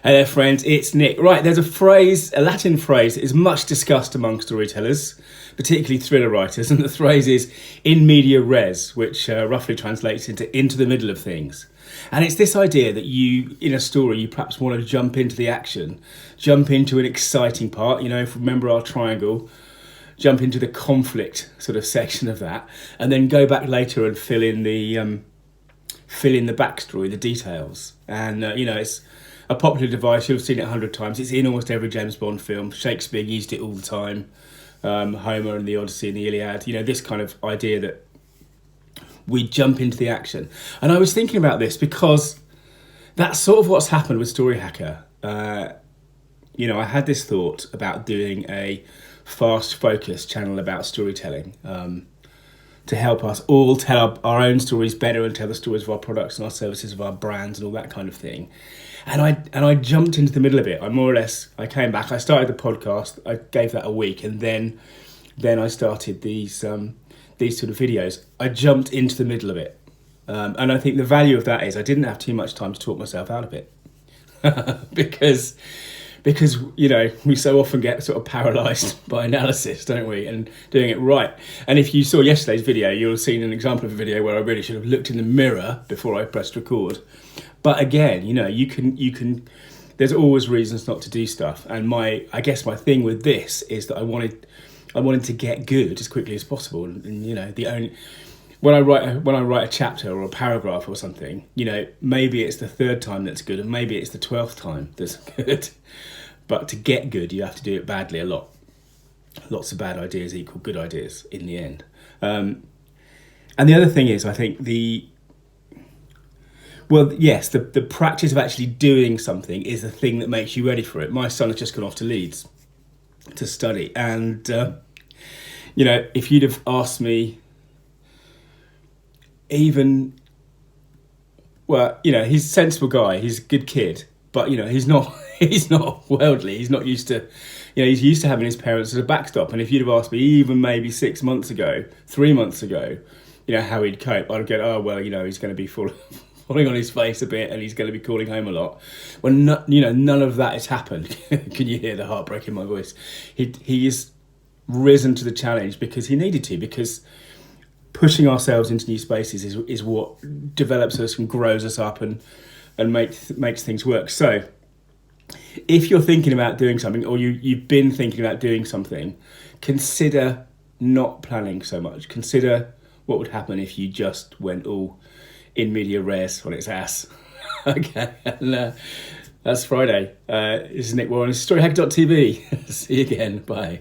Hello friends, it's Nick. Right, there's a Latin phrase that is much discussed among storytellers, particularly thriller writers, and the phrase is in media res, which roughly translates into the middle of things. And it's this idea that you, in a story, you perhaps want to jump into the action, jump into an exciting part, if you remember our triangle, jump into the conflict sort of section of that, and then go back later and fill in the backstory, the details. And, it's a popular device. You'll have seen it 100 times. It's in almost every James Bond film. Shakespeare used it all the time. Homer and the Odyssey and the Iliad. This kind of idea that we jump into the action. And I was thinking about this because that's sort of what's happened with Story Hacker. I had this thought about doing a fast focus channel about storytelling to help us all tell our own stories better and tell the stories of our products and our services, of our brands and all that kind of thing. And I jumped into the middle of it. I came back, I started the podcast, I gave that a week, and then I started these sort of videos. I jumped into the middle of it. And I think the value of that is I didn't have too much time to talk myself out of it. because we so often get sort of paralysed by analysis, don't we, and doing it right. And if you saw yesterday's video, you'll have seen an example of a video where I really should have looked in the mirror before I pressed record. But again, you can. There's always reasons not to do stuff. And I guess my thing with this is that I wanted to get good as quickly as possible. And when I write a chapter or a paragraph or something, maybe it's the third time that's good, and maybe it's the 12th time that's good. But to get good, you have to do it badly a lot. Lots of bad ideas equal good ideas in the end. And the other thing is, I think the practice of actually doing something is the thing that makes you ready for it. My son has just gone off to Leeds to study, and if you'd have asked me, he's a sensible guy, he's a good kid, but he's not worldly. He's not used to, he's used to having his parents as a backstop. And if you'd have asked me even maybe 3 months ago, how he'd cope, I'd go, oh well, he's going to be falling on his face a bit, and he's going to be calling home a lot. Well, none of that has happened. Can you hear the heartbreak in my voice? He is risen to the challenge because he needed to, because pushing ourselves into new spaces is what develops us and grows us up and makes things work. So if you're thinking about doing something, or you've been thinking about doing something, consider not planning so much. Consider what would happen if you just went all in media res on its ass. Okay, and that's Friday. This is Nick Warren, storyhacker.tv. See you again. Bye.